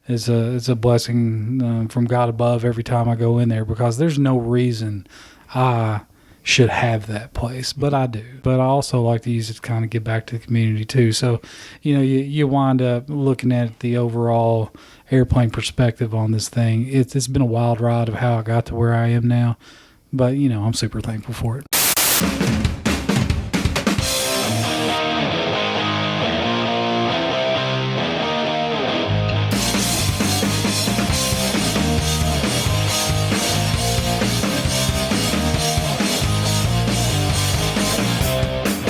is a blessing from God above every time I go in there, because there's no reason I should have that place, but I do. But I also like to use it to kind of give back to the community too. So, you wind up looking at the overall airplane perspective on this thing. It's been a wild ride of how I got to where I am now, but I'm super thankful for it.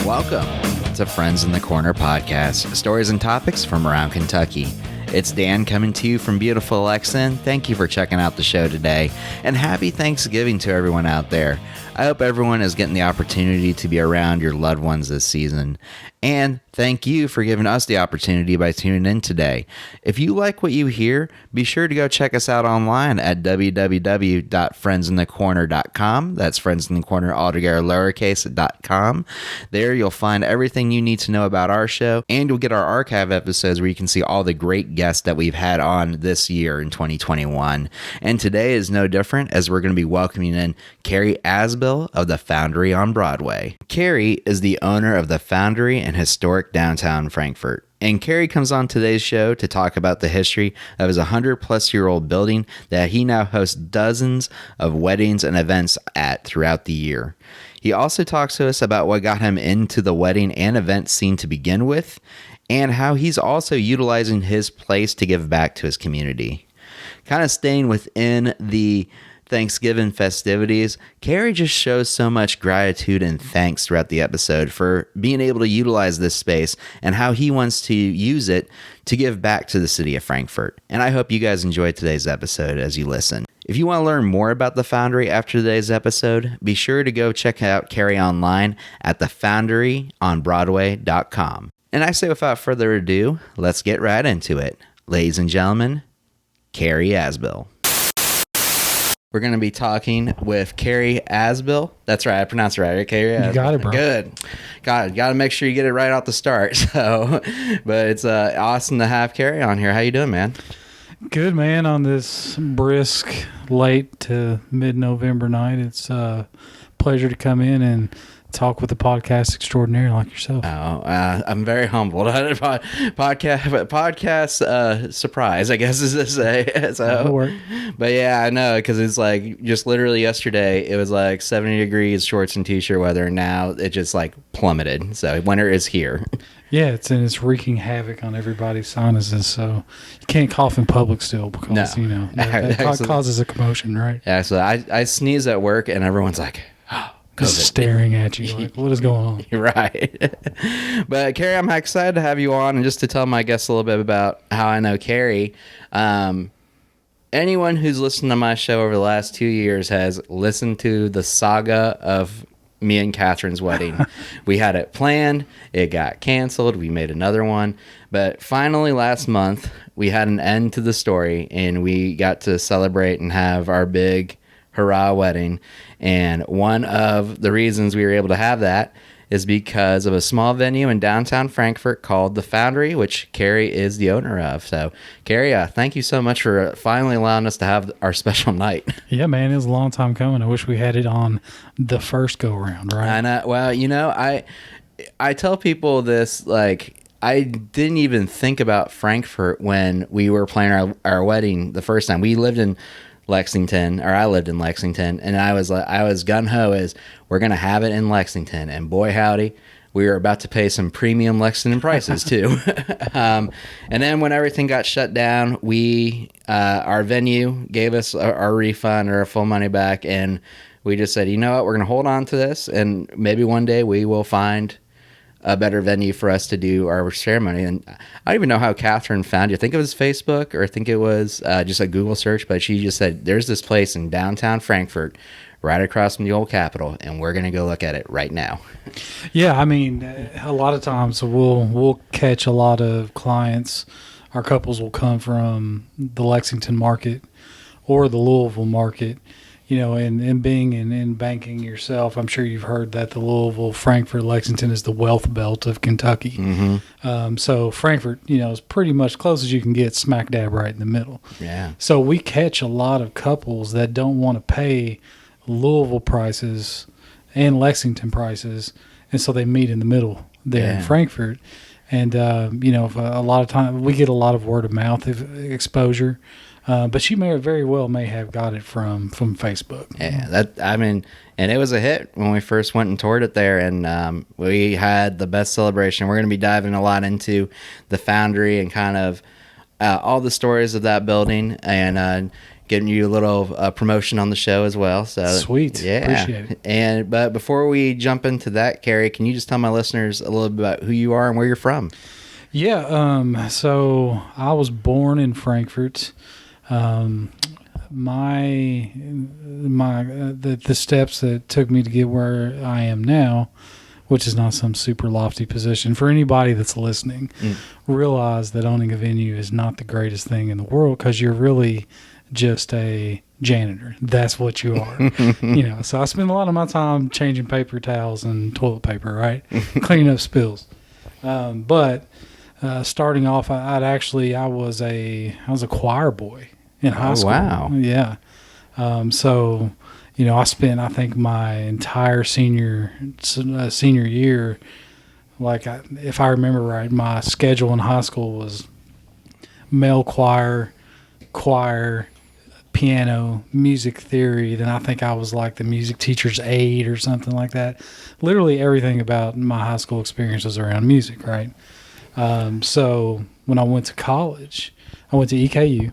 Welcome to Friends in the Corner podcast, stories and topics from around Kentucky. It's Dan coming to you from beautiful Lexington. Thank you for checking out the show today, and happy Thanksgiving to everyone out there. I hope everyone is getting the opportunity to be around your loved ones this season. And thank you for giving us the opportunity by tuning in today. If you like what you hear, be sure to go check us out online at www.friendsinthecorner.com. That's Friends in the Corner all together lowercase.com. There you'll find everything you need to know about our show, and you'll get our archive episodes where you can see all the great guests that we've had on this year in 2021. And today is no different, as we're going to be welcoming in Kerry Azbill of the Foundry on Broadway. Kerry is the owner of the Foundry in historic downtown Frankfort. And Kerry comes on today's show to talk about the history of his 100-plus-year-old building that he now hosts dozens of weddings and events at throughout the year. He also talks to us about what got him into the wedding and event scene to begin with, and how he's also utilizing his place to give back to his community. Kind of staying within the Thanksgiving festivities, Kerry just shows so much gratitude and thanks throughout the episode for being able to utilize this space and how he wants to use it to give back to the city of Frankfort. And I hope you guys enjoyed today's episode as you listen. If you want to learn more about the Foundry after today's episode, be sure to go check out Kerry online at thefoundryonbroadway.com. And I say without further ado, let's get right into it. Ladies and gentlemen, Kerry Azbill. We're going to be talking with Kerry Azbill. That's right. I pronounced it right. Kerry Azbill. You got it, bro. Good. Got to make sure you get it right off the start. So, but it's awesome to have Kerry on here. How you doing, man? Good, man. On this brisk, late to mid-November night, it's a pleasure to come in and talk with a podcast extraordinaire like yourself. Oh, I'm very humbled. Podcast surprise, I guess is to say. So, but yeah, I know, because it's like just literally yesterday, it was like 70 degrees, shorts and t-shirt weather, and now it just like plummeted. So winter is here. Yeah, it's wreaking havoc on everybody's sinuses, so you can't cough in public still because, that causes a commotion, right? Yeah, so I sneeze at work, and everyone's like, oh, just staring at you like, what is going on? You're right. But Kerry, I'm excited to have you on, and just to tell my guests a little bit about how I know Kerry. Anyone who's listened to my show over the last 2 years has listened to the saga of me and Catherine's wedding. We had it planned. It got canceled. We made another one. But finally last month, we had an end to the story, and we got to celebrate and have our big hurrah wedding. And one of the reasons we were able to have that is because of a small venue in downtown Frankfort called the Foundry, which Kerry is the owner of. So, Kerry, thank you so much for finally allowing us to have our special night. Yeah, man, it was a long time coming. I wish we had it on the first go-round, right? I know. Well, I tell people this, like, I didn't even think about Frankfort when we were planning our wedding the first time. We lived in Lexington, or I lived in Lexington, and I was gung-ho as we're going to have it in Lexington, and boy howdy, we were about to pay some premium Lexington prices too. And then when everything got shut down, our venue gave us our refund or our full money back, and we just said, you know what, we're going to hold on to this, and maybe one day we will find a better venue for us to do our ceremony. And I don't even know how Catherine found you. I think it was Facebook, or I think it was just a Google search, but she just said, there's this place in downtown Frankfort right across from the old Capitol, and we're going to go look at it right now. Yeah, I mean, a lot of times we'll catch a lot of clients. Our couples will come from the Lexington market or the Louisville market, and being in banking yourself, I'm sure you've heard that the Louisville, Frankfort, Lexington is the wealth belt of Kentucky. Mm-hmm. So Frankfort, is pretty much close as you can get, smack dab right in the middle. Yeah. So we catch a lot of couples that don't want to pay Louisville prices and Lexington prices, and so they meet in the middle there in Frankfort. And if a lot of time we get a lot of word of mouth exposure. But she very well may have got it from Facebook. Yeah, and it was a hit when we first went and toured it there, and we had the best celebration. We're going to be diving a lot into the Foundry and kind of all the stories of that building, and getting you a little promotion on the show as well. So sweet, yeah, appreciate it. But before we jump into that, Kerry, can you just tell my listeners a little bit about who you are and where you're from? Yeah, so I was born in Frankfort. The steps that took me to get where I am now, which is not some super lofty position. For anybody that's listening, realize that owning a venue is not the greatest thing in the world, because you're really just a janitor. That's what you are. So I spend a lot of my time changing paper towels and toilet paper, right? Cleaning up spills. But starting off, I was a choir boy in high school. Wow. Yeah. So, I spent, I think, my entire senior year, if I remember right, my schedule in high school was male choir, piano, music theory. Then I think I was like the music teacher's aide or something like that. Literally everything about my high school experience was around music, right? So when I went to college, I went to EKU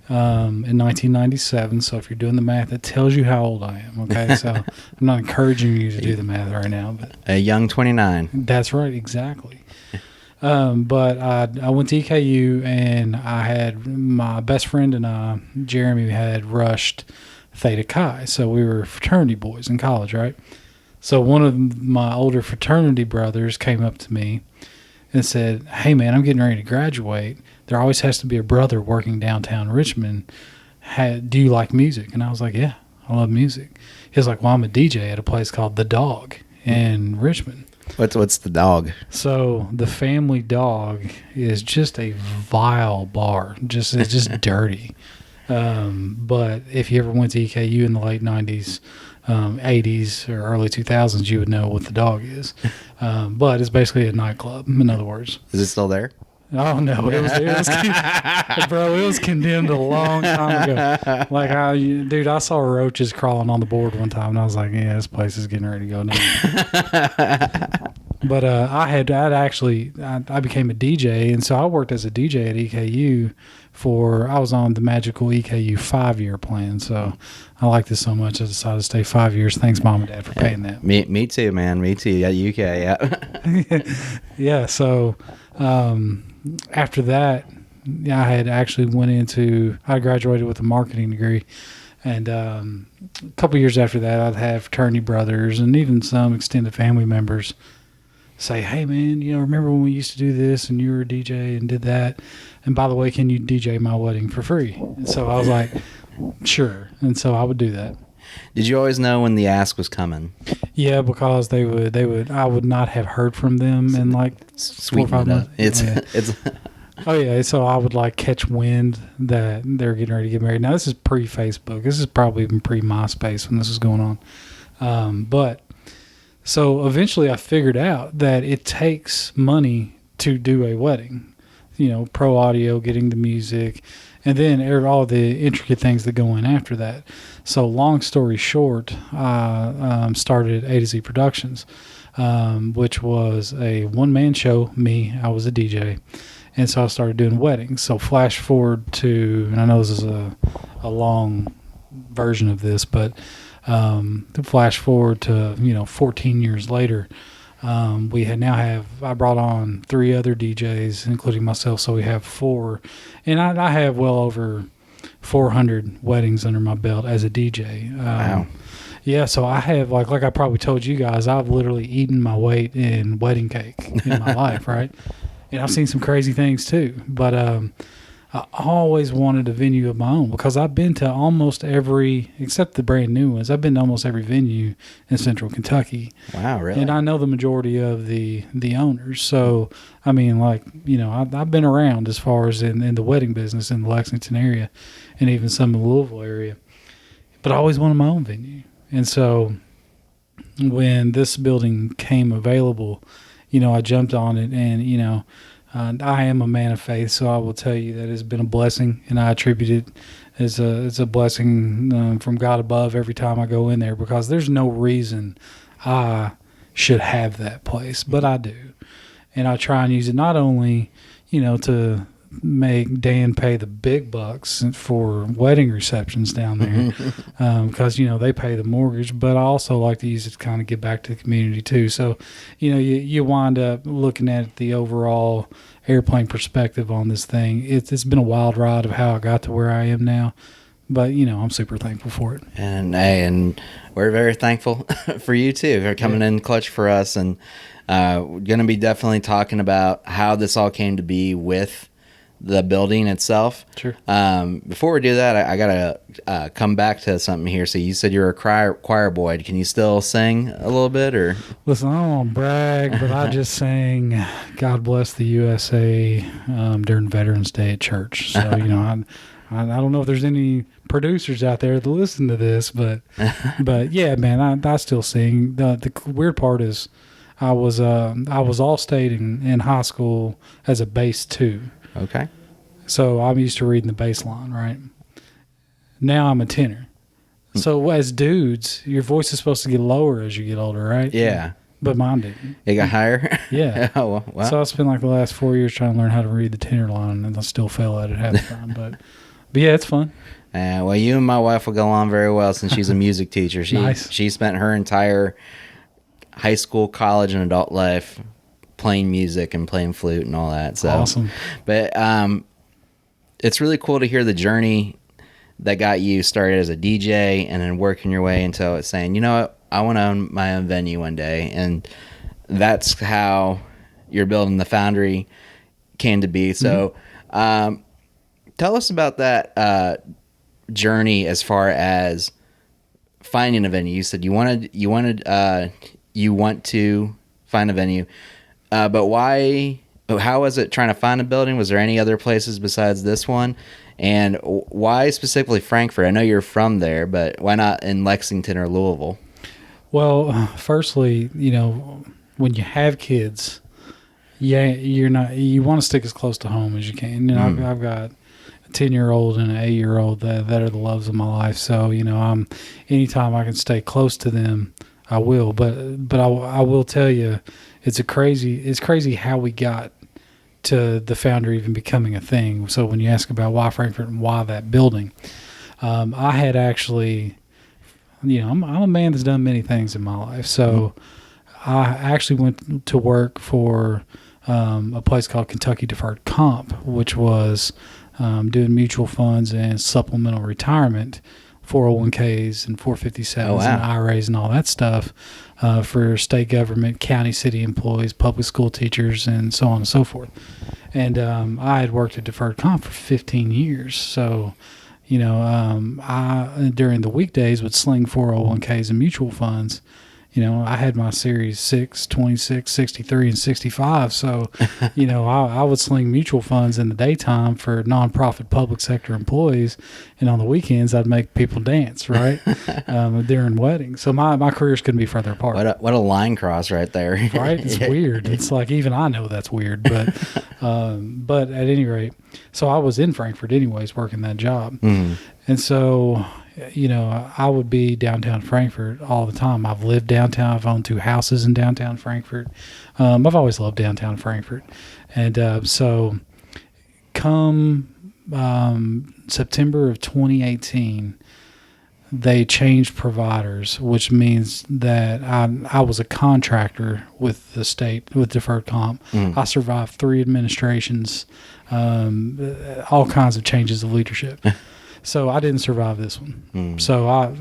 in 1997. So if you're doing the math, it tells you how old I am. Okay, so I'm not encouraging you to do the math right now, but A young 29. That's right, exactly. But I went to EKU, and I had my best friend and I, Jeremy, had rushed Theta Chi. So we were fraternity boys in college, right? So one of my older fraternity brothers came up to me and said, "Hey, man, I'm getting ready to graduate. There always has to be a brother working downtown Richmond. Do you like music?" And I was like, "Yeah, I love music." He was like, "Well, I'm a DJ at a place called The Dog in Richmond." What's the Dog? So the Family Dog is just a vile bar. It's just dirty. But if you ever went to EKU in the late 90s, 80s, or early 2000s, you would know what the Dog is. But it's basically a nightclub, in other words. Is it still there? Oh no, bro, it was condemned a long time ago. Like, I saw roaches crawling on the board one time, and I was like, yeah, this place is getting ready to go down. But I became a DJ, and so I worked as a DJ at EKU I was on the magical EKU 5-year plan. So I liked this so much, I decided to stay 5 years. Thanks, Mom and Dad, for paying that. Me too, man. Me too. At UK, yeah. Yeah. So after that, I had actually I graduated with a marketing degree. And a couple years after that, I'd have fraternity brothers and even some extended family members say, "Hey, man, remember when we used to do this and you were a DJ and did that? And by the way, can you DJ my wedding for free?" And so I was like, sure. And so I would do that. Did you always know when the ask was coming? Yeah, because I would not have heard from them in like Sweet 4 or 5 months. It's Oh yeah, so I would like catch wind that they're getting ready to get married. Now this is pre-Facebook. This is probably even pre-MySpace when this was going on. But so eventually I figured out that it takes money to do a wedding. Pro audio, getting the music, and then all the intricate things that go in after that. So long story short, I started A to Z Productions, which was a one-man show. I was a DJ. And so I started doing weddings. So flash forward to, and I know this is a long version of this, but to flash forward to 14 years later, I brought on 3 other DJs, including myself, so we have 4, and I have well over 400 weddings under my belt as a DJ. Wow. Yeah, so I have like I probably told you guys, I've literally eaten my weight in wedding cake in my life, right? And I've seen some crazy things too, but I always wanted a venue of my own because I've been to almost every, except the brand new ones, I've been to almost every venue in Central Kentucky. Wow, really? And I know the majority of the owners. So, I mean, like, I've been around as far as in the wedding business in the Lexington area and even some of the Louisville area. But I always wanted my own venue. And so when this building came available, I jumped on it and, I am a man of faith, so I will tell you that it's been a blessing, and I attribute it as a blessing from God above every time I go in there because there's no reason I should have that place, but I do. And I try and use it not only, to make Dan pay the big bucks for wedding receptions down there because, they pay the mortgage, but I also like to use it to kind of get back to the community too. So, you wind up looking at the overall airplane perspective on this thing. It's been a wild ride of how I got to where I am now, but, I'm super thankful for it. And we're very thankful for you too, for coming in clutch for us. And we're going to be definitely talking about how this all came to be with the building itself. Sure. Before we do that, I gotta come back to something here. So you said you're a choir boy. Can you still sing a little bit, or? Listen, I don't want to brag, but I just sang "God Bless the USA" during Veterans Day at church. So I don't know if there's any producers out there that listen to this, but yeah, man, I still sing. The weird part is, I was all-state in high school as a bass 2. Okay. So I'm used to reading the bass line, right? Now I'm a tenor. So as dudes, your voice is supposed to get lower as you get older, right? Yeah. But mine didn't. It got higher? Yeah. Oh, wow. So I spent like the last 4 years trying to learn how to read the tenor line, and I still fail at it half the time. But yeah, it's fun. Well, you and my wife will go on very well since she's a music teacher. Nice. She spent her entire high school, college, and adult life playing music and playing flute and all that. So awesome. But it's really cool to hear the journey that got you started as a DJ and then working your way into it, saying, you know what, I want to own my own venue one day. And that's how you're building the Foundry came to be. So tell us about that journey as far as finding a venue. You said you want to find a venue. But why? How was it trying to find a building? Was there any other places besides this one? And why specifically Frankfort? I know you're from there, but why not in Lexington or Louisville? Well, firstly, when you have kids, you want to stick as close to home as you can. I've got a 10-year-old and an 8-year-old that are the loves of my life. So, anytime I can stay close to them, I will. But I will tell you, it's crazy how we got to the Foundry even becoming a thing. So when you ask about why Frankfort and why that building, I had actually, I'm a man that's done many things in my life. So I actually went to work for a place called Kentucky Deferred Comp, which was doing mutual funds and supplemental retirement, 401ks and 457s and IRAs and all that stuff for state government, county, city employees, public school teachers, and so on and so forth. And I had worked at Deferred Comp for 15 years. So, I, during the weekdays, would sling 401ks and mutual funds. I had my Series 6, 26, 63, and 65. So, I would sling mutual funds in the daytime for nonprofit public sector employees. And on the weekends, I'd make people dance, right, during weddings. So my careers couldn't be further apart. What a line cross right there. Right? It's weird. It's like even I know that's weird. But at any rate, so I was in Frankfort anyways working that job. Mm-hmm. And so I would be downtown Frankfort all the time. I've lived downtown. I've owned 2 houses in downtown Frankfort. I've always loved downtown Frankfort. And so come September of 2018, they changed providers, which means that I was a contractor with the state, with Deferred Comp. I survived 3 administrations, all kinds of changes of leadership. So I didn't survive this one. So I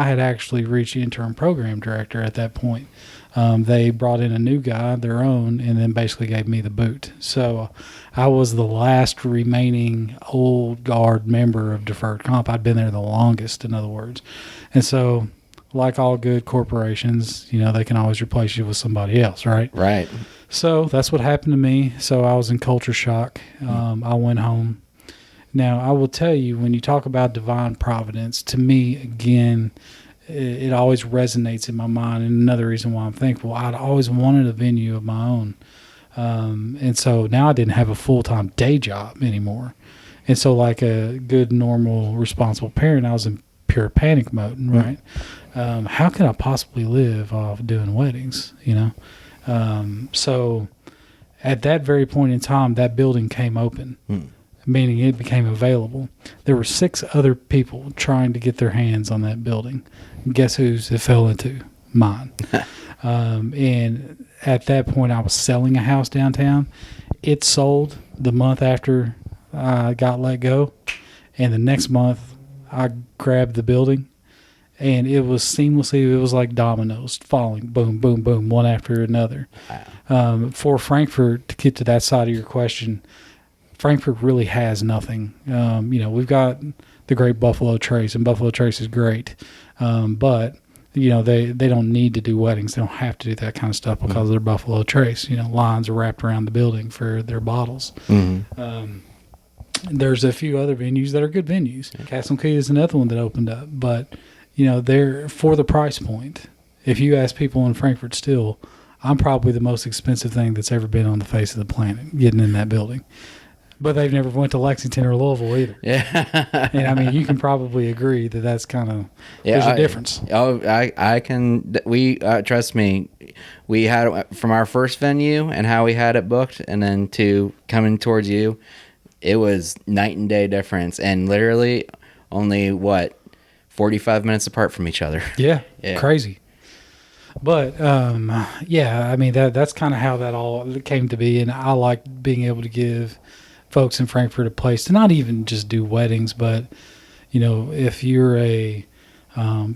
had actually reached the interim program director at that point. They brought in a new guy, their own, and then basically gave me the boot. So I was the last remaining old guard member of deferred comp. I'd been there the longest, in other words. And so, like all good corporations, they can always replace you with somebody else, right? Right. So that's what happened to me. So I was in culture shock. I went home. Now, I will tell you, when you talk about divine providence, to me, again, it always resonates in my mind. And another reason why I'm thankful, I'd always wanted a venue of my own. And so now I didn't have a full-time day job anymore. And so like a good, normal, responsible parent, I was in pure panic mode, right? How can I possibly live off doing weddings, So at that very point in time, that building came open. Meaning it became available. There were 6 other people trying to get their hands on that building. Guess whose it fell into? Mine. And at that point, I was selling a house downtown. It sold the month after I got let go. And the next month, I grabbed the building. And it was seamlessly, it was like dominoes falling, boom, boom, boom, one after another. Wow. For Frankfort, to get to that side of your question, Frankfort really has nothing. We've got the great Buffalo Trace, and Buffalo Trace is great. But, they don't need to do weddings. They don't have to do that kind of stuff because of their Buffalo Trace. Lines are wrapped around the building for their bottles. There's a few other venues that are good venues. Castle Key is another one that opened up. But, they're for the price point. If you ask people in Frankfort still, I'm probably the most expensive thing that's ever been on the face of the planet getting in that building. But they've never went to Lexington or Louisville either. Yeah. And you can probably agree that that's kind of, there's a difference. I can, trust me, we had, from our first venue and how we had it booked and then to coming towards you, it was night and day difference. And literally only 45 minutes apart from each other. Yeah. Crazy. But, that's kind of how that all came to be. And I like being able to give folks in Frankfort a place to not even just do weddings, but if you're a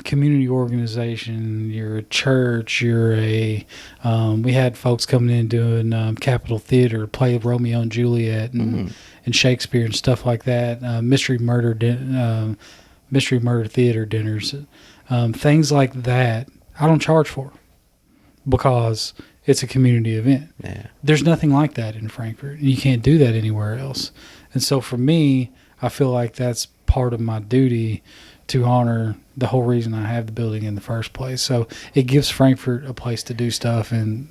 community organization, you're a church, you're we had folks coming in doing Capitol Theater, play Romeo and Juliet and Shakespeare and stuff like that, mystery murder theater dinners, things like that. I don't charge for because it's a community event. Yeah. There's nothing like that in Frankfort. You can't do that anywhere else. And so for me, I feel like that's part of my duty to honor the whole reason I have the building in the first place. So it gives Frankfort a place to do stuff. And,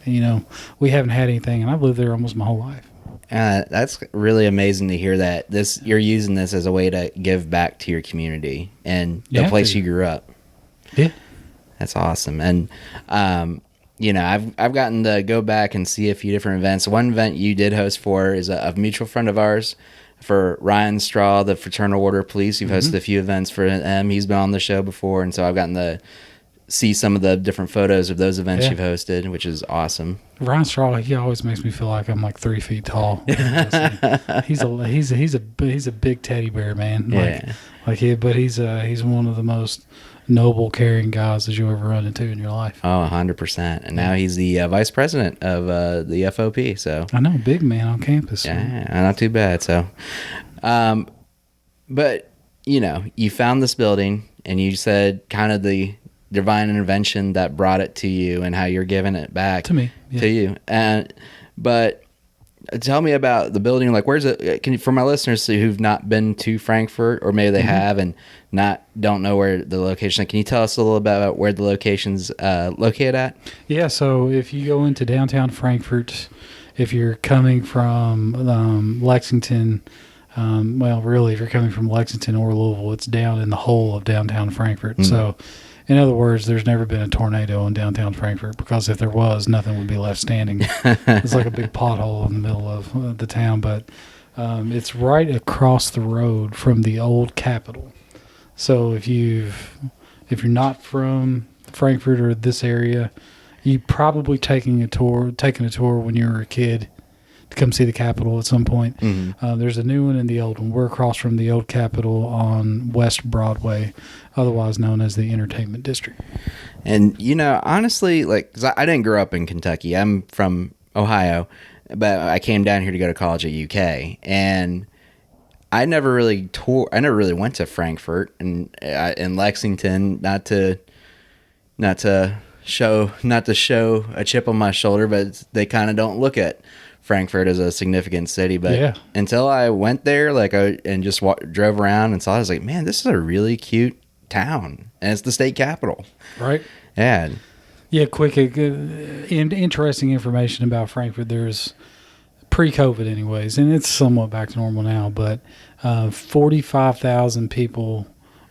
we haven't had anything, and I've lived there almost my whole life. That's really amazing to hear that you're using this as a way to give back to your community and the place you grew up. Yeah. That's awesome. And, I've gotten to go back and see a few different events. One event you did host for is a mutual friend of ours, for Ryan Straw, the Fraternal Order of Police. You've hosted a few events for him. He's been on the show before, and so I've gotten to see some of the different photos of those events you've hosted, which is awesome. Ryan Straw, he always makes me feel like I'm like 3 feet tall. He's a big teddy bear, man. But he's one of the most noble, caring guys that you ever run into in your life. Oh, 100%. And now he's the vice president of the FOP. So I know, big man on campus. Yeah, not too bad. So, but you found this building, and you said kind of the divine intervention that brought it to you, and how you're giving it back to me, to you. But tell me about the building. Like, where's it? For my listeners who've not been to Frankfort, or maybe they have and don't know where the location is, can you tell us a little bit about where the location's located at? Yeah. So if you go into downtown Frankfort, if you're coming from Lexington, really, if you're coming from Lexington or Louisville, it's down in the hole of downtown Frankfort. So, in other words, there's never been a tornado in downtown Frankfort, because if there was, nothing would be left standing. It's like a big pothole in the middle of the town, but it's right across the road from the old Capitol. So if you're not from Frankfort or this area, you probably taking a tour when you were a kid to come see the Capitol at some point. Mm-hmm. There's a new one and the old one. We're across from the old Capitol on West Broadway, otherwise known as the Entertainment District. And, honestly, 'cause I didn't grow up in Kentucky. I'm from Ohio, but I came down here to go to college at UK. And I never really went to Frankfort and in Lexington, not to show a chip on my shoulder, but they kind of don't look at Frankfurt as a significant city. But until I went there, and just drove around and saw, I was like, man, this is a really cute town, and it's the state capital. Right. Yeah. Yeah, quick, interesting information about Frankfurt. There's pre-COVID anyways, and it's somewhat back to normal now, but 45,000 people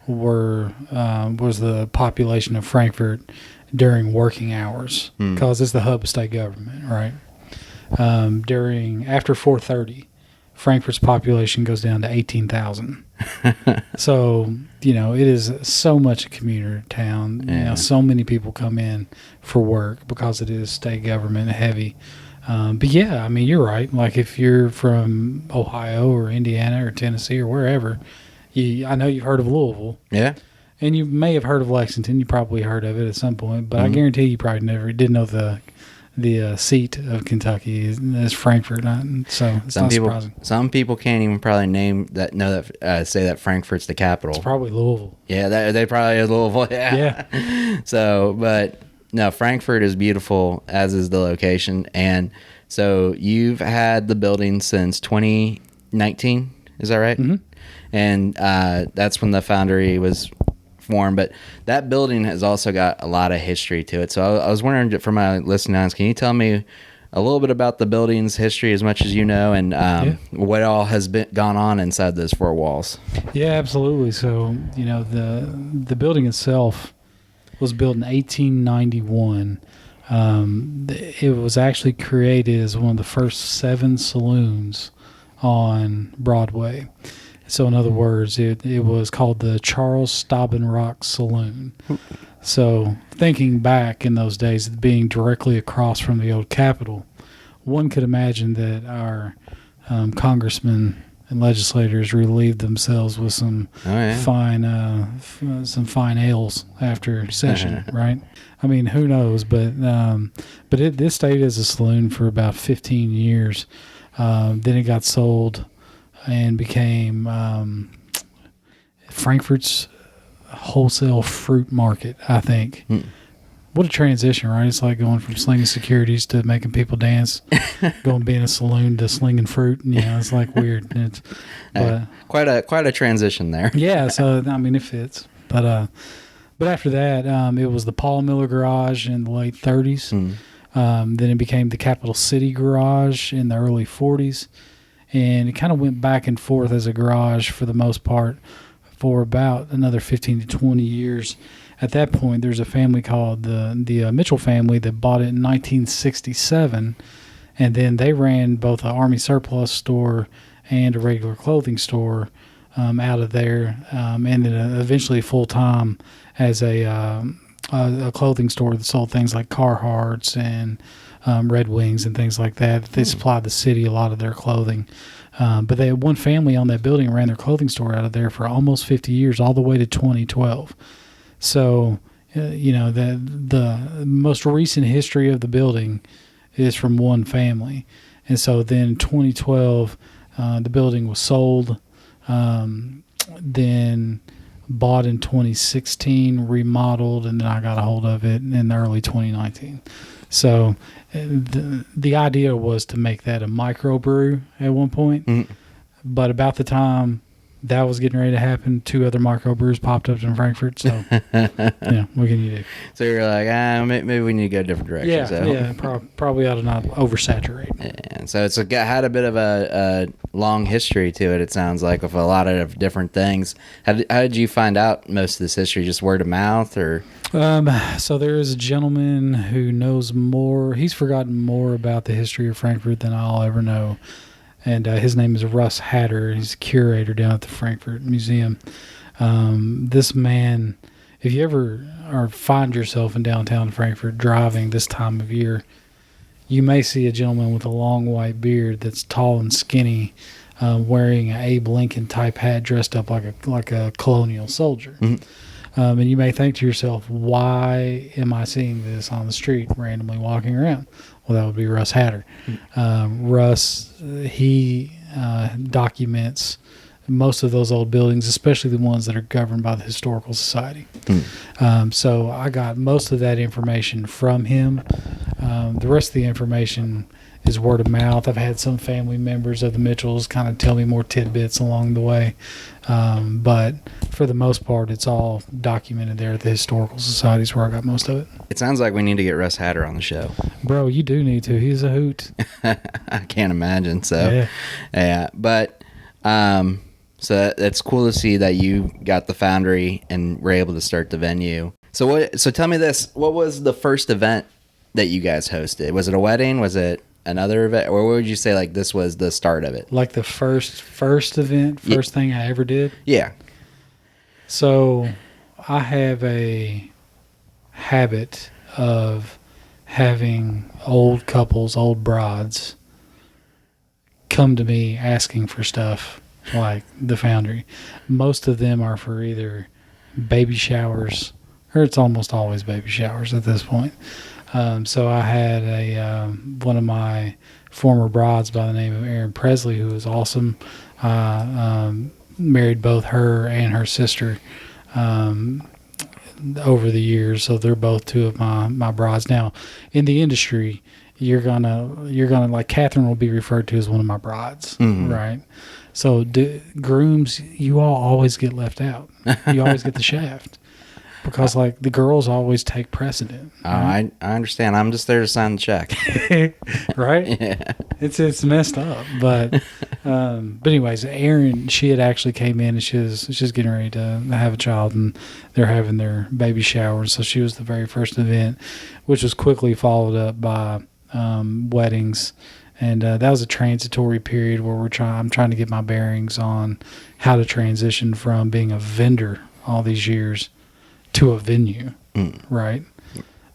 was the population of Frankfurt during working hours, because it's the hub of state government, right? After 4:30, Frankfurt's population goes down to 18,000. So, it is so much a commuter town. Yeah. So many people come in for work because it is state government heavy. But yeah, I mean, you're right. Like if you're from Ohio or Indiana or Tennessee or wherever, I know you've heard of Louisville. Yeah. And you may have heard of Lexington. You probably heard of it at some point, but I guarantee you probably never did know the seat of Kentucky is Frankfurt. So it's not surprising. Some people can't even probably say that Frankfurt's the capital. It's probably Louisville. Yeah, they probably is Louisville. Yeah. So, but no, Frankfurt is beautiful, as is the location. And so you've had the building since 2019. Is that right? Mm-hmm. And that's when the Foundry was formed. But that building has also got a lot of history to it. So I was wondering, for my listening audience, can you tell me a little bit about the building's history as much as you know, and what all has gone on inside those four walls? Yeah, absolutely. So, the building itself was built in 1891. It was actually created as one of the first 7 saloons on Broadway. So in other words, it was called the Charles Staubenrock Saloon. So thinking back in those days, being directly across from the old Capitol, one could imagine that our congressmen and legislators relieved themselves with some fine ales after session, right? I mean, who knows? But this stayed as a saloon for about 15 years. Then it got sold and became Frankfurt's wholesale fruit market, I think. What a transition, right? It's like going from slinging securities to making people dance, going being a saloon to slinging fruit. It's like weird. Quite a transition there. Yeah, so I mean, it fits. But after that, it was the Paul Miller Garage in the late 30s. Then it became the Capital City Garage in the early 40s. And it kind of went back and forth as a garage for the most part for about another 15 to 20 years. At that point, there's a family called the Mitchell family that bought it in 1967, and then they ran both an Army surplus store and a regular clothing store out of there, and then eventually full-time as a clothing store that sold things like Carhartts and Red Wings and things like that. They supplied the city a lot of their clothing. But they had one family on that building and ran their clothing store out of there for almost 50 years, all the way to 2012. So, the most recent history of the building is from one family. And so then in 2012, the building was sold, then bought in 2016, remodeled, and then I got a hold of it in early 2019. So the idea was to make that a microbrew at one point, but about the time that was getting ready to happen, 2 other microbrews popped up in Frankfurt. So, what can you do? So you're like, maybe we need to go a different direction. Yeah, probably ought to not oversaturate. And so it's had a bit of a long history to it. It sounds like, with a lot of different things. How did you find out most of this history? Just word of mouth, or? So there is a gentleman who knows more. He's forgotten more about the history of Frankfurt than I'll ever know. And his name is Russ Hatter. He's a curator down at the Frankfurt Museum. This man, if you ever find yourself in downtown Frankfurt driving this time of year, you may see a gentleman with a long white beard that's tall and skinny, wearing an Abe Lincoln type hat, dressed up like a colonial soldier. And you may think to yourself, why am I seeing this on the street randomly walking around? Well, that would be Russ Hatter. Russ, he documents most of those old buildings, especially the ones that are governed by the Historical Society. So I got most of that information from him. The rest of the information is word of mouth. I've had some family members of the Mitchells kind of tell me more tidbits along the way. But for the most part, it's all documented there at the Historical Societies where I got most of it. It sounds like we need to get Russ Hatter on the show. Bro, you do need to. He's a hoot. I can't imagine. So, yeah. But, so that's cool to see that you got the Foundry and were able to start the venue. So tell me this, what was the first event that you guys hosted? Was it a wedding? Was it another event? Or what would you say, like, this was the start of it? Like the first event, first thing I ever did? Yeah. So I have a habit of having old couples, old brides, come to me asking for stuff like the Foundry. Most of them are for either baby showers, or it's almost always baby showers at this point. So I had one of my former brides by the name of Erin Presley, who was awesome. Married both her and her sister over the years, so they're both two of my brides. Now, in the industry, you're gonna like Catherine will be referred to as one of my brides, right? So grooms, you all always get left out. You always get the shaft. Because, like, the girls always take precedent. Right? I understand. I'm just there to sign the check. Right? Yeah. It's messed up. But anyways, Erin, she had actually came in and she was getting ready to have a child, and they're having their baby shower. So she was the very first event, which was quickly followed up by weddings. And that was a transitory period where I'm trying to get my bearings on how to transition from being a vendor all these years to a venue, right?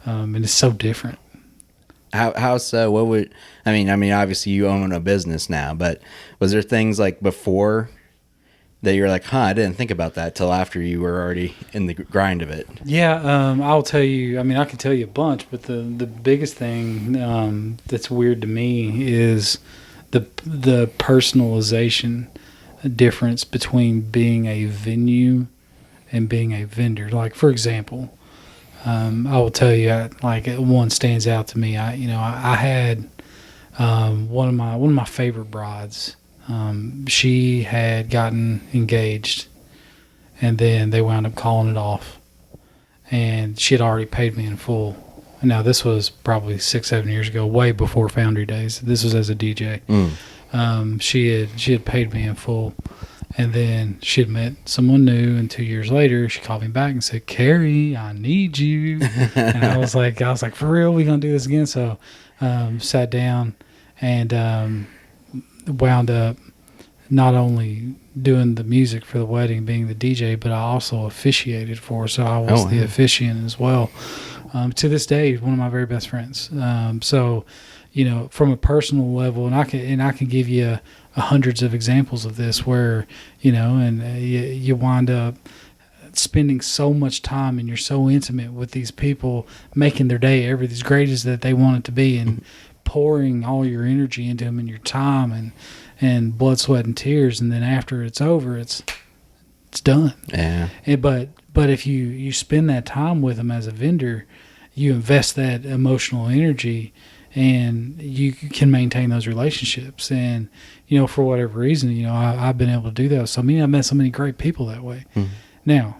And it's so different. How so? What would I mean? Obviously you own a business now, but was there things like before that you were like, I didn't think about that till after you were already in the grind of it? Yeah, I'll tell you. I can tell you a bunch, but the biggest thing that's weird to me is the personalization difference between being a venue and being a vendor. Like, for example, I will tell you, like, one stands out to me. I had one of my favorite brides. She had gotten engaged, and then they wound up calling it off, and she had already paid me in full. Now, this was probably 6-7 years ago, way before Foundry days. This was as a DJ. She had paid me in full. And then she had met someone new, and 2 years later, she called me back and said, "Kerry, I need you." And I was like, "For real? We gonna do this again?" So, sat down and wound up not only doing the music for the wedding, being the DJ, but I also officiated for her. So I was the officiant as well. To this day, one of my very best friends. So, from a personal level, and I can give you hundreds of examples of this where, you wind up spending so much time and you're so intimate with these people, making their day as great as that they want it to be, and pouring all your energy into them and your time and blood, sweat, and tears. And then after it's over, it's done. Yeah. But if you spend that time with them as a vendor, you invest that emotional energy, and you can maintain those relationships. And, for whatever reason, I've been able to do that. So, I've met so many great people that way. Now,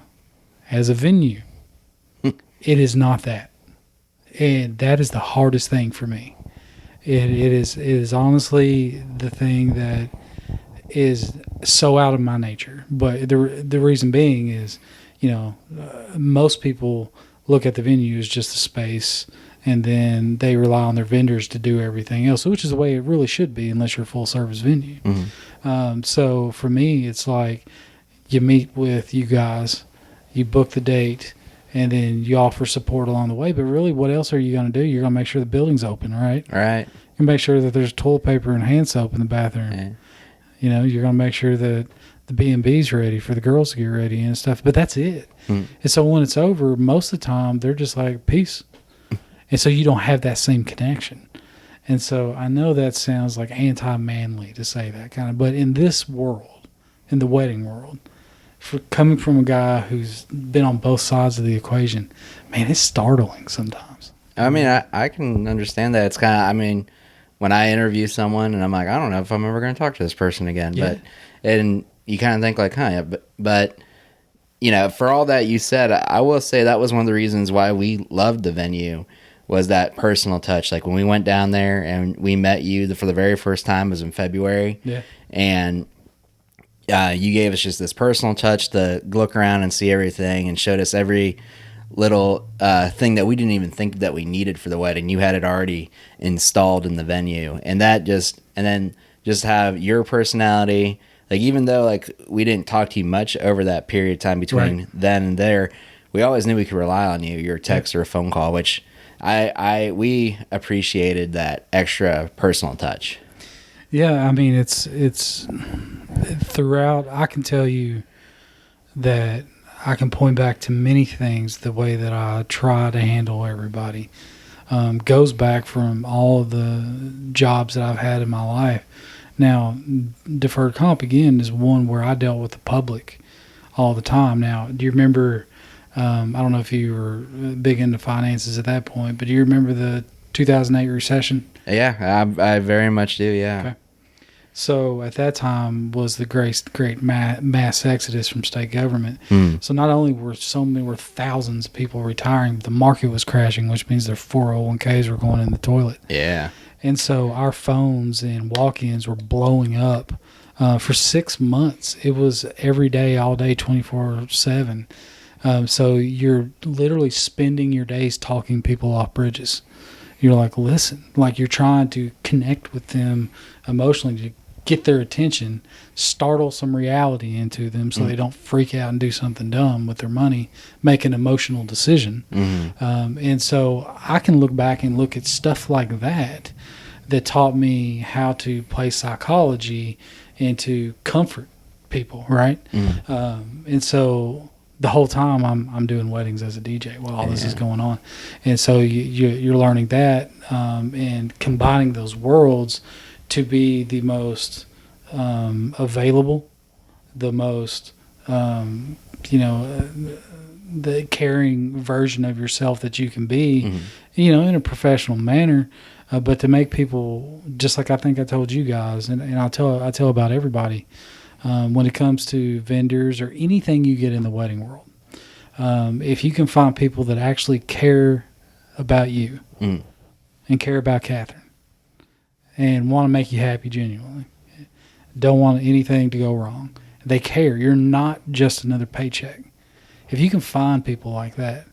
as a venue, it is not that. And that is the hardest thing for me. It is honestly the thing that is so out of my nature. But the reason being is, most people look at the venue as just a space, and then they rely on their vendors to do everything else, which is the way it really should be unless you're a full-service venue. So for me, it's like you meet with you guys, you book the date, and then you offer support along the way. But really, what else are you going to do? You're going to make sure the building's open, right? Right. You make sure that there's toilet paper and hand soap in the bathroom. Yeah. You know, you're going to make sure that the B&B's ready for the girls to get ready and stuff. But that's it. And so when it's over, most of the time, they're just like, peace. And so you don't have that same connection. And so I know that sounds like anti-manly to say that kind of, but in this world, in the wedding world, for coming from a guy who's been on both sides of the equation, man, it's startling sometimes. I mean, I can understand that. It's kind of, I mean, when I interview someone and I'm like, I don't know if I'm ever going to talk to this person again. Yeah. And you kind of think like, yeah, but, you know, for all that you said, I will say that was one of the reasons why we loved the venue was that personal touch. Like when we went down there and we met you for the very first time, it was in February. Yeah. And you gave us just this personal touch to look around and see everything and showed us every little thing that we didn't even think that we needed for the wedding. You had it already installed in the venue, and that just, and then just have your personality. Like even though like we didn't talk to you much over that period of time between then and there, we always knew we could rely on you, your text or a phone call, which we appreciated that extra personal touch. Yeah, I mean it's throughout. I can tell you that I can point back to many things. The way that I try to handle everybody goes back from all the jobs that I've had in my life. Now, deferred comp again is one where I dealt with the public all the time. Now, do you remember? I don't know if you were big into finances at that point, but do you remember the 2008 recession? Yeah, I very much do. Yeah. Okay. So at that time was the great mass exodus from state government. So not only were thousands of people retiring, but the market was crashing, which means their 401ks were going in the toilet. Yeah. And so our phones and walk-ins were blowing up for 6 months. It was every day, all day, 24/7. So you're literally spending your days talking people off bridges. You're like, listen, like you're trying to connect with them emotionally to get their attention, startle some reality into them so they don't freak out and do something dumb with their money, make an emotional decision. And so I can look back and look at stuff like that taught me how to play psychology and to comfort people, right? And so the whole time I'm doing weddings as a DJ while all this is going on. And so you're learning that and combining those worlds to be the most available, the most, the caring version of yourself that you can be, in a professional manner. But to make people, just like I think I told you guys, and I tell about everybody, when it comes to vendors or anything you get in the wedding world, if you can find people that actually care about you and care about Catherine and want to make you happy genuinely, don't want anything to go wrong, they care. You're not just another paycheck. If you can find people like that,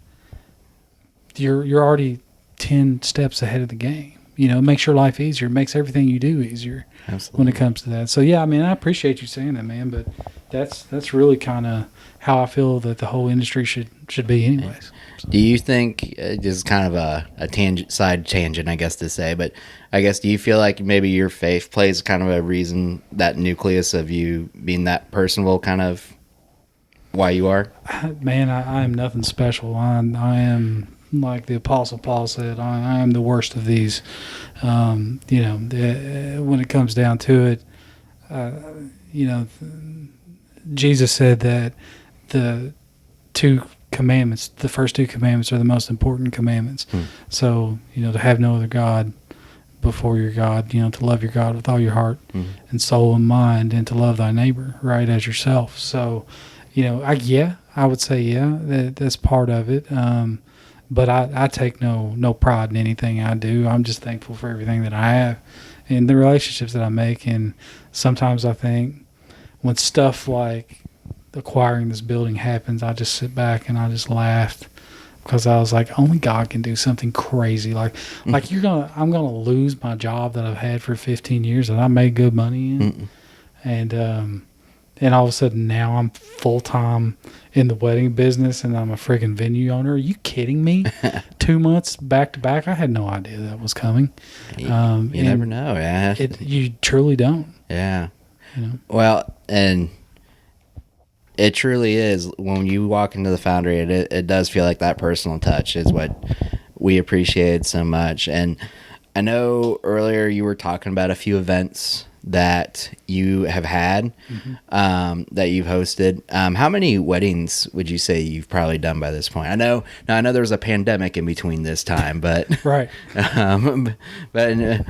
you're already 10 steps ahead of the game. It makes your life easier. It makes everything you do easier. Absolutely. When it comes to that. So, yeah, I mean, I appreciate you saying that, man, but that's really kind of how I feel that the whole industry should be anyways. Do you think, this is kind of a side tangent, I guess to say, but I guess do you feel like maybe your faith plays kind of a reason, that nucleus of you being that personable kind of why you are? Man, I am nothing special. I am... like the Apostle Paul said, I am the worst of these. When it comes down to it, Jesus said that the first two commandments are the most important commandments. So, to have no other God before your God, to love your God with all your heart and soul and mind, and to love thy neighbor, right, as yourself. So, I would say, that's part of it. But I take no pride in anything I do. I'm just thankful for everything that I have and the relationships that I make. And sometimes I think when stuff like acquiring this building happens, I just sit back and I just laugh because I was like, only God can do something crazy. Like I'm gonna lose my job that I've had for 15 years that I made good money in. And and all of a sudden now I'm full time in the wedding business, and I'm a freaking venue owner. Are you kidding me? 2 months back to back. I had no idea that was coming. You never know. Yeah, you truly don't. Yeah. You know? Well, and it truly is when you walk into the Foundry. It does feel like that personal touch is what we appreciate so much. And I know earlier you were talking about a few events that you have had, that you've hosted. How many weddings would you say you've probably done by this point? I know there was a pandemic in between this time, but Right. all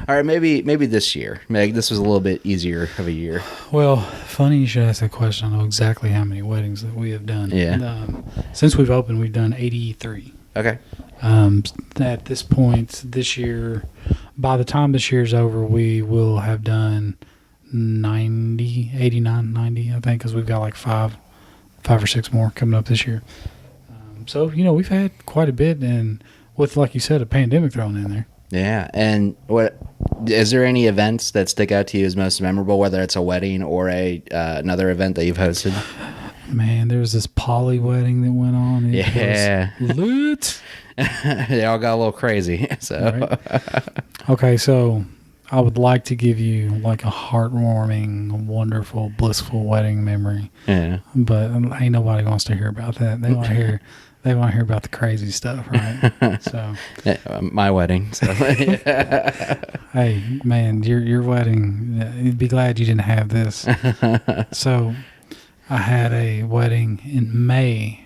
right, maybe this year. Meg, this was a little bit easier of a year. Well, funny you should ask that question. I know exactly how many weddings that we have done. Yeah. Since we've opened, we've done 83. Okay. At this point this year, by the time this year's over, we will have done 89, 90, I think, because we've got like five or six more coming up this year. So, we've had quite a bit, and with, like you said, a pandemic thrown in there. Yeah. And what is there any events that stick out to you as most memorable, whether it's a wedding or another event that you've hosted? Man, there was this poly wedding that went on. It was lit. They all got a little crazy. So, right. Okay, so I would like to give you like a heartwarming, wonderful, blissful wedding memory. Yeah. But ain't nobody wants to hear about that. They want to hear. They want to hear about the crazy stuff, right? So, my wedding. So, hey, man, your wedding. You'd be glad you didn't have this. So, I had a wedding in May.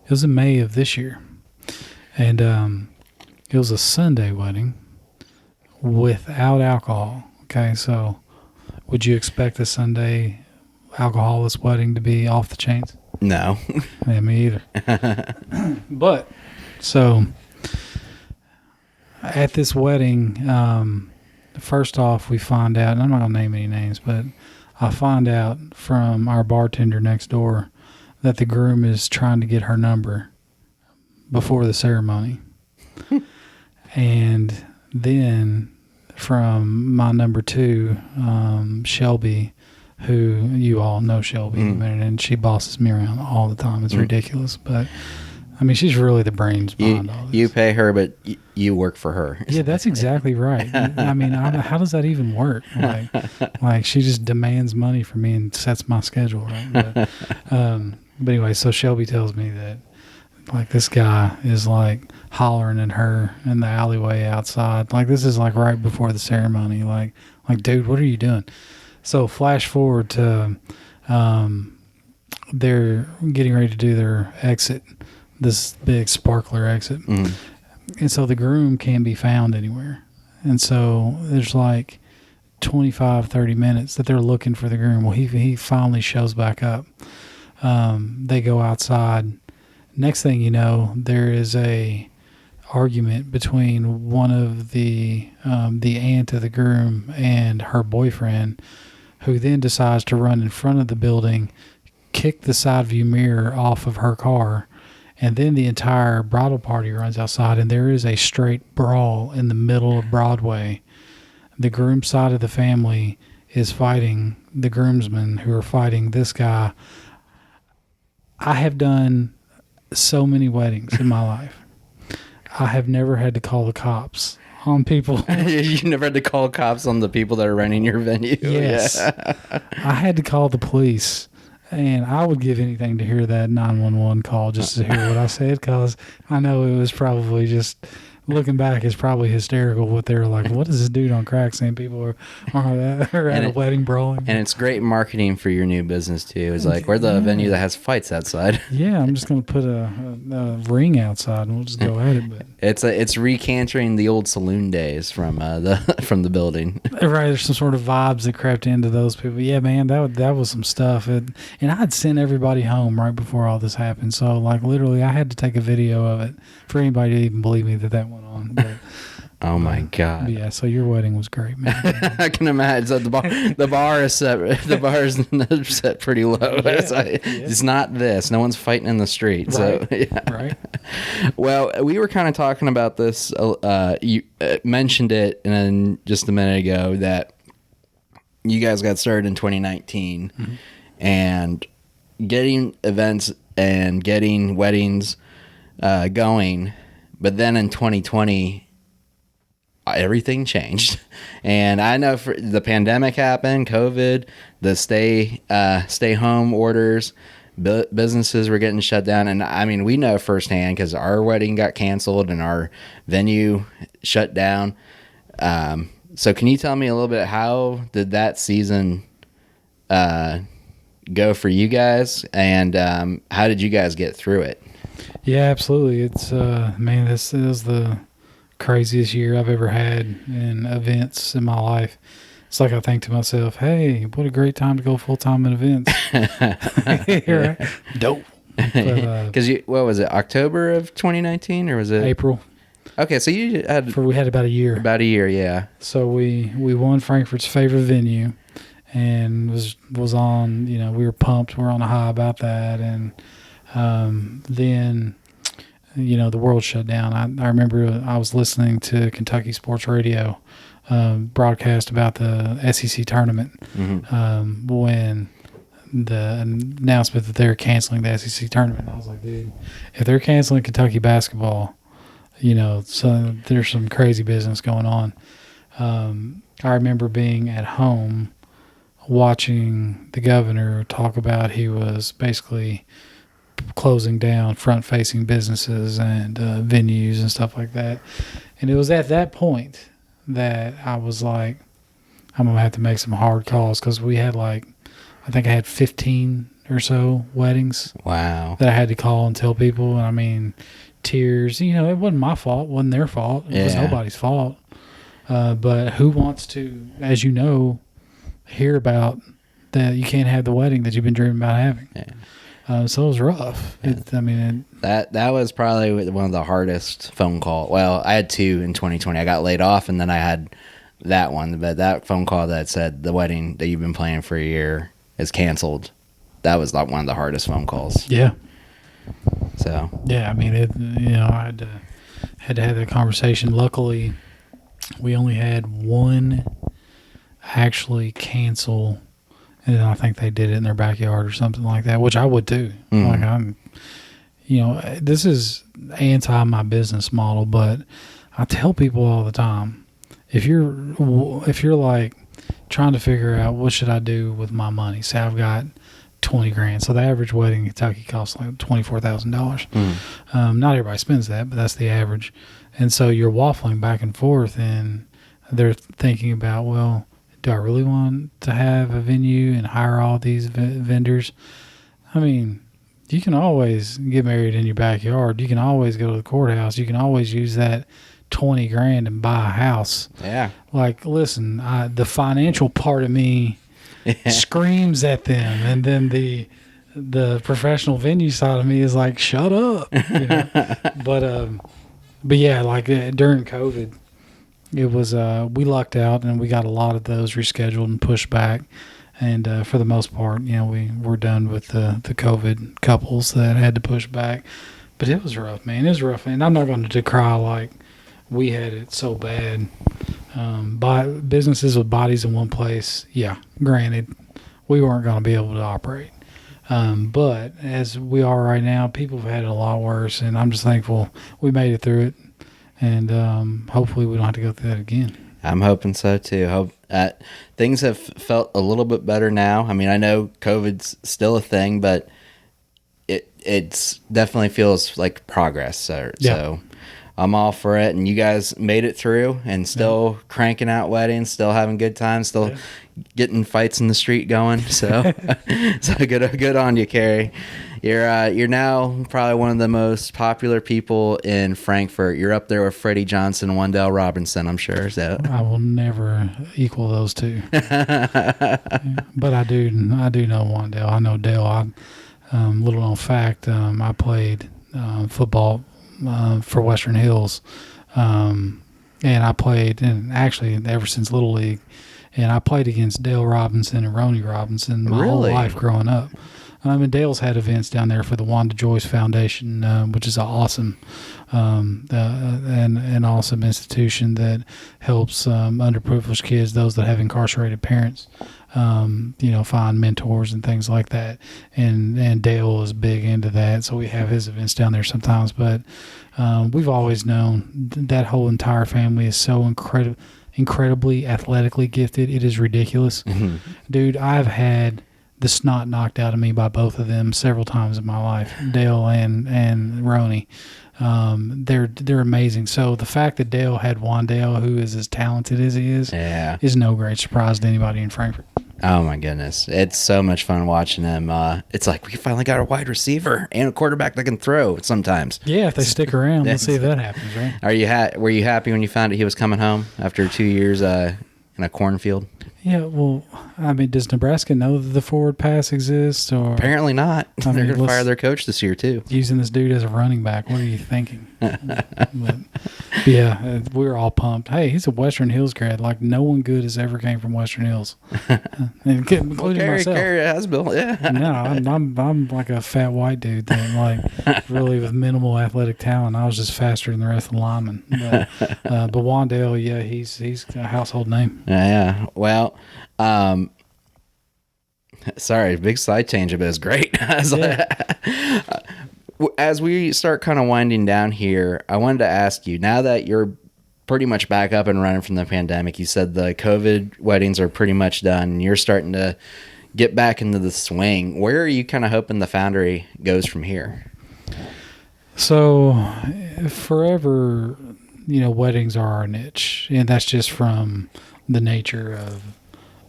It was in May of this year. And it was a Sunday wedding without alcohol. Okay, so would you expect a Sunday alcoholless wedding to be off the chains? No. Yeah, me either. But, so, at this wedding, first off, we find out, and I'm not going to name any names, but I find out from our bartender next door that the groom is trying to get her number before the ceremony. And then from my number two, Shelby, who you all know Shelby, and she bosses me around all the time. It's ridiculous, but I mean, she's really the brains behind all this. You pay her, but you work for her. Yeah, that's exactly right. I mean, how does that even work? Like she just demands money from me and sets my schedule, right? But anyway, so Shelby tells me that like this guy is like hollering at her in the alleyway outside. Like this is like right before the ceremony. Like dude, what are you doing? So flash forward to they're getting ready to do their exit, this big sparkler exit. And so the groom can't be found anywhere. And so there's like 25, 30 minutes that they're looking for the groom. Well, he finally shows back up. They go outside. Next thing you know, there is a argument between one of the aunt of the groom and her boyfriend, who then decides to run in front of the building, kick the side view mirror off of her car, and then the entire bridal party runs outside, and there is a straight brawl in the middle of Broadway. The groom side of the family is fighting the groomsmen, who are fighting this guy. I have done so many weddings in my life. I have never had to call the cops on people. You never had to call cops on the people that are running your venue? Yes. Yeah. I had to call the police. And I would give anything to hear that 911 call just to hear what I said, because I know it was probably just, looking back, it's probably hysterical what they were like, what is this dude on crack saying people are at a wedding brawling? And it's great marketing for your new business, too. It's like, we're the venue that has fights outside. Yeah, I'm just going to put a ring outside and we'll just go at it. But it's recapturing the old saloon days from the building. Right, there's some sort of vibes that crept into those people. Yeah, man, that was some stuff. And I had sent everybody home right before all this happened. So, like, literally, I had to take a video of it for anybody to even believe me that went on. But, oh my God! Yeah, so your wedding was great, man. I can imagine. So the bar is set. The bar is set pretty low. Yeah, it's not this. No one's fighting in the street. Right. So yeah. Right. Well, we were kind of talking about this. You mentioned it, and then just a minute ago that you guys got started in 2019, and getting events and getting weddings going. But then in 2020, everything changed. And I know for the pandemic happened, COVID, the stay home orders, businesses were getting shut down. And I mean, we know firsthand because our wedding got canceled and our venue shut down. So can you tell me a little bit, how did that season go for you guys, and how did you guys get through it? Yeah, absolutely. It's man, this is the craziest year I've ever had in events in my life. It's like I think to myself, hey, what a great time to go full time in events. Right? Dope. Because what was it, October of 2019, or was it April? Okay, so you had we had about a year. About a year, yeah. So we won Frankfort's favorite venue, and was on. You know, we were pumped. We're on a high about that, and then, you know, the world shut down. I remember I was listening to Kentucky Sports Radio broadcast about the SEC tournament when the announcement that they're canceling the SEC tournament. I was like, dude, if they're canceling Kentucky basketball, you know, so there's some crazy business going on. I remember being at home watching the governor talk about he was basically closing down front-facing businesses and venues and stuff like that. And it was at that point that I was like, I'm going to have to make some hard calls, because we had I think I had 15 or so weddings. Wow. That I had to call and tell people. And I mean, tears, you know, it wasn't my fault, it wasn't their fault, it was nobody's fault. But who wants to, as you know, hear about that you can't have the wedding that you've been dreaming about having? Yeah. So it was rough. Yeah. That was probably one of the hardest phone calls. Well, I had two in 2020. I got laid off, and then I had that one. But that phone call that said the wedding that you've been planning for a year is canceled, that was one of the hardest phone calls. Yeah. So. Yeah, I mean, I had to have that conversation. Luckily, we only had one actually cancel, and I think they did it in their backyard or something like that, which I would too. This is anti my business model, but I tell people all the time, if you're like trying to figure out what should I do with my money, say I've got $20,000. So the average wedding in Kentucky costs like $24,000. Not everybody spends that, but that's the average. And so you're waffling back and forth, and they're thinking about, well, do I really want to have a venue and hire all these vendors? I mean, you can always get married in your backyard. You can always go to the courthouse. You can always use that $20,000 and buy a house. Yeah. Like, listen, the financial part of me screams at them, and then the professional venue side of me is like, shut up. You know? But yeah, like during COVID, it was we lucked out, and we got a lot of those rescheduled and pushed back. And for the most part, you know, we were done with the COVID couples that had to push back. But it was rough, man. It was rough. And I'm not going to decry like we had it so bad. Businesses with bodies in one place, yeah, granted, we weren't going to be able to operate. But as we are right now, people have had it a lot worse, and I'm just thankful we made it through it. And hopefully we don't have to go through that again. I'm hoping so too. Things have felt a little bit better now. I mean, I know COVID's still a thing, but it's definitely feels like progress. So I'm all for it. And you guys made it through, and still cranking out weddings, still having good times, still getting fights in the street going. So, so good on you, Kerry. You're now probably one of the most popular people in Frankfort. You're up there with Freddie Johnson and Wendell Robinson, I'm sure. So I will never equal those two. But I do know Wendell. I know Dale. Little known fact, I played football for Western Hills, and I played, and actually ever since Little League, and I played against Dale Robinson and Ronnie Robinson my whole life growing up. And Dale's had events down there for the Wanda Joyce Foundation, which is an awesome an awesome institution that helps underprivileged kids, those that have incarcerated parents. find mentors and things like that. And Dale is big into that, so we have his events down there sometimes. But we've always known that whole entire family is so incredibly athletically gifted. It is ridiculous. Mm-hmm. Dude, I've had the snot knocked out of me by both of them several times in my life, Dale and Roni. They're amazing. So the fact that Dale had Wandale, who is as talented as he is no great surprise to anybody in Frankfort. Oh my goodness, it's so much fun watching them. It's like we finally got a wide receiver and a quarterback that can throw sometimes. Yeah, if they stick around, let's see if that happens, right? Were you happy when you found out he was coming home after 2 years in a cornfield? Yeah, well, I mean, does Nebraska know that the forward pass exists? Or Apparently not. They're going to fire their coach this year, too. Using this dude as a running back. What are you thinking? But, yeah, we were all pumped. Hey, he's a Western Hills grad. Like, no one good has ever came from Western Hills. Including myself. Kerry Azbill, yeah. No, I'm like a fat white dude that, like, really with minimal athletic talent. I was just faster than the rest of the linemen. But Wandale, yeah, he's a household name. Yeah. Well, sorry, big side change, but it's great. As we start kind of winding down here, I wanted to ask you, now that you're pretty much back up and running from the pandemic, you said the COVID weddings are pretty much done, and you're starting to get back into the swing. Where are you kind of hoping the Foundry goes from here? So forever, weddings are our niche, and that's just from the nature of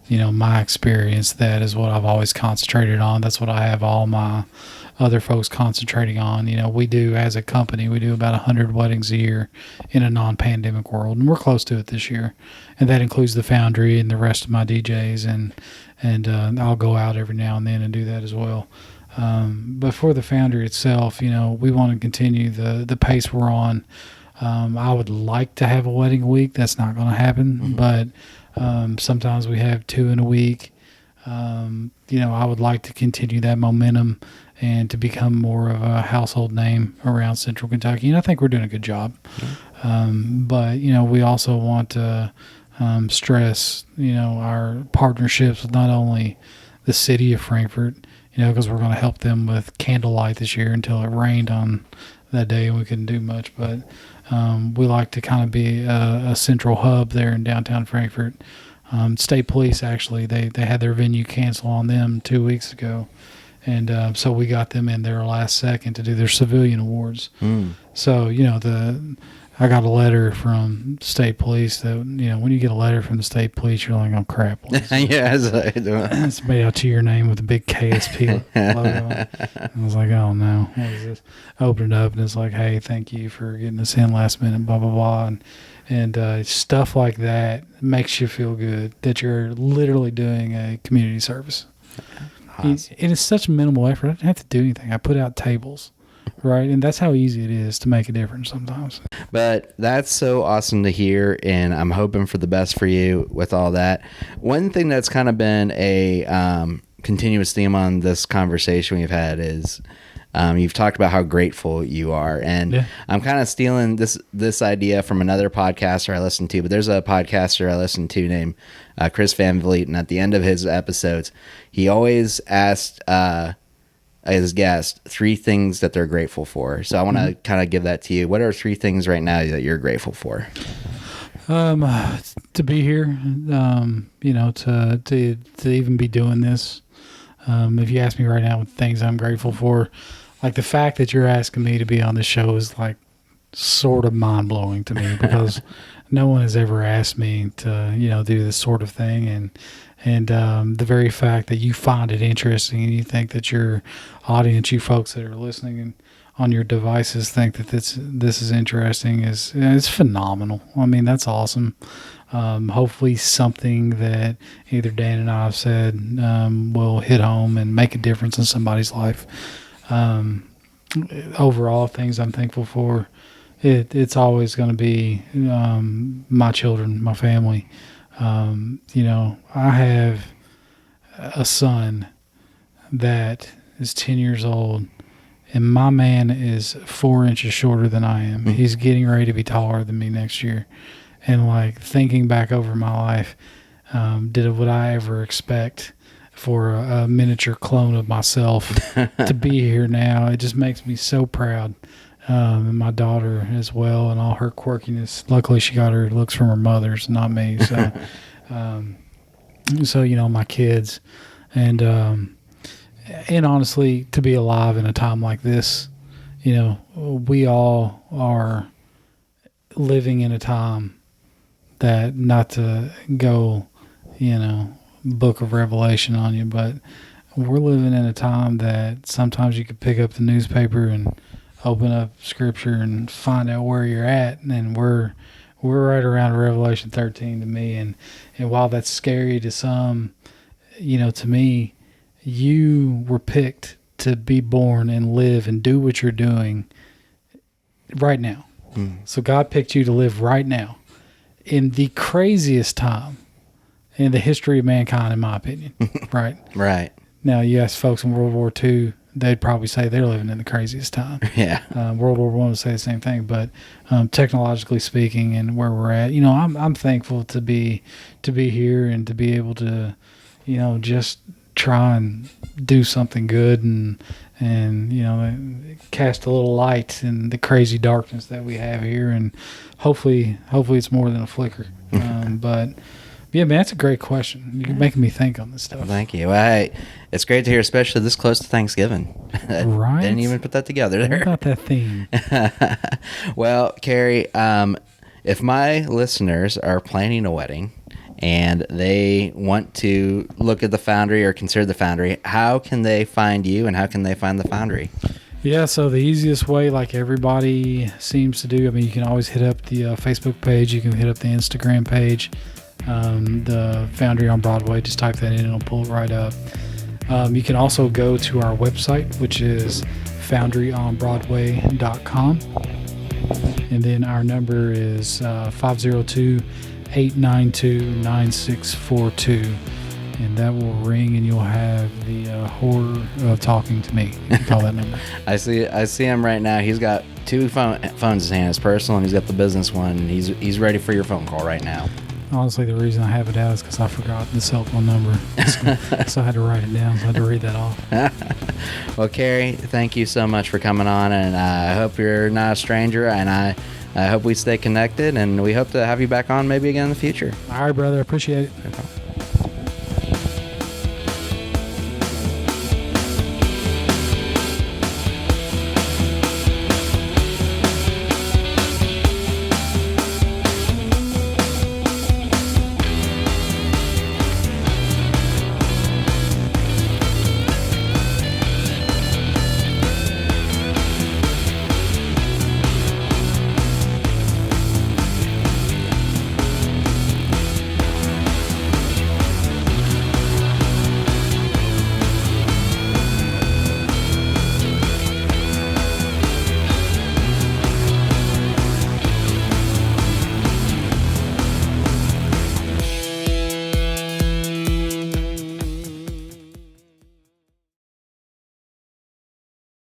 my experience. That is what I've always concentrated on. That's what I have all my other folks concentrating on. We do, as a company, we do about 100 weddings a year in a non-pandemic world, and we're close to it this year. And that includes the Foundry and the rest of my DJs, and I'll go out every now and then and do that as well. But for the Foundry itself, we want to continue the pace we're on. I would like to have a wedding a week. That's not going to happen, but sometimes we have 2 in a week. I would like to continue that momentum and to become more of a household name around Central Kentucky. And I think we're doing a good job. But we also want to stress, our partnerships with not only the city of Frankfort, because we're going to help them with candlelight this year until it rained on that day and we couldn't do much. But we like to kind of be a central hub there in downtown Frankfort. State Police, actually, they had their venue cancel on them 2 weeks ago. And so we got them in there last second to do their civilian awards. So, I got a letter from State Police that, when you get a letter from the State Police, you're like, oh, crap. Yeah, it's made out to your name with a big KSP logo. And I was like, oh, no. What is this? I opened it up, and it's like, hey, thank you for getting us in last minute, blah, blah, blah. And stuff like that makes you feel good that you're literally doing a community service. Awesome. And it's such minimal effort. I didn't have to do anything. I put out tables. Right, and that's how easy it is to make a difference sometimes. But that's so awesome to hear, and I'm hoping for the best for you with all that. One thing that's kind of been a continuous theme on this conversation we've had is you've talked about how grateful you are, and I'm kind of stealing this idea from another podcaster I listen to, but there's a podcaster I listen to named Chris Van Vliet, and at the end of his episodes, he always asked his guest 3 things that they're grateful for. So I want to kind of give that to you. What are 3 things right now that you're grateful for? To be here, to even be doing this. If you ask me right now what things I'm grateful for, like the fact that you're asking me to be on the show is like sort of mind blowing to me because no one has ever asked me to, do this sort of thing. And the very fact that you find it interesting and you think that your audience, you folks that are listening and on your devices think that this is interesting it's phenomenal. I mean, that's awesome. Hopefully something that either Dan and I have said will hit home and make a difference in somebody's life. Overall, things I'm thankful for, it's always going to be my children, my family. I have a son that is 10 years old, and my man is 4 inches shorter than I am. He's getting ready to be taller than me next year. And like thinking back over my life, Did what I ever expect for a miniature clone of myself to be here now. It just makes me so proud. And my daughter as well, and all her quirkiness. Luckily, she got her looks from her mother's, not me. So, so my kids, and honestly, to be alive in a time like this, we all are living in a time that, not to go, book of Revelation on you, but we're living in a time that sometimes you could pick up the newspaper and open up scripture and find out where you're at, and we're right around Revelation 13 to me, and while that's scary to some, to me, you were picked to be born and live and do what you're doing right now. So God picked you to live right now in the craziest time in the history of mankind, in my opinion. Right. Now, you ask folks in World War II, they'd probably say they're living in the craziest time. Yeah. World War I would say the same thing, but technologically speaking, and where we're at, I'm thankful to be here and to be able to, just try and do something good and cast a little light in the crazy darkness that we have here, and hopefully it's more than a flicker. But yeah, man, that's a great question. You're making me think on this stuff. Well, thank you. Well, hey, it's great to hear, especially this close to Thanksgiving. Right. Didn't even put that together there. What about that theme? Well, Kerry, if my listeners are planning a wedding and they want to look at the Foundry or consider the Foundry, how can they find you and how can they find the Foundry? Yeah, so the easiest way, like everybody seems to do, you can always hit up the Facebook page. You can hit up the Instagram page. The Foundry on Broadway, just type that in and it'll pull it right up. You can also go to our website, which is foundryonbroadway.com, and then our number is 502-892-9642, and that will ring and you'll have the horror of talking to me. You can call that number. I see him right now. He's got two phones in his hand, his personal, and he's got the business one. He's ready for your phone call right now. Honestly, the reason I have it out is because I forgot the cell phone number. So I had to write it down. So I had to read that off. Well, Kerry, thank you so much for coming on, and I hope you're not a stranger, and I hope we stay connected, and we hope to have you back on maybe again in the future. All right, brother. I appreciate it.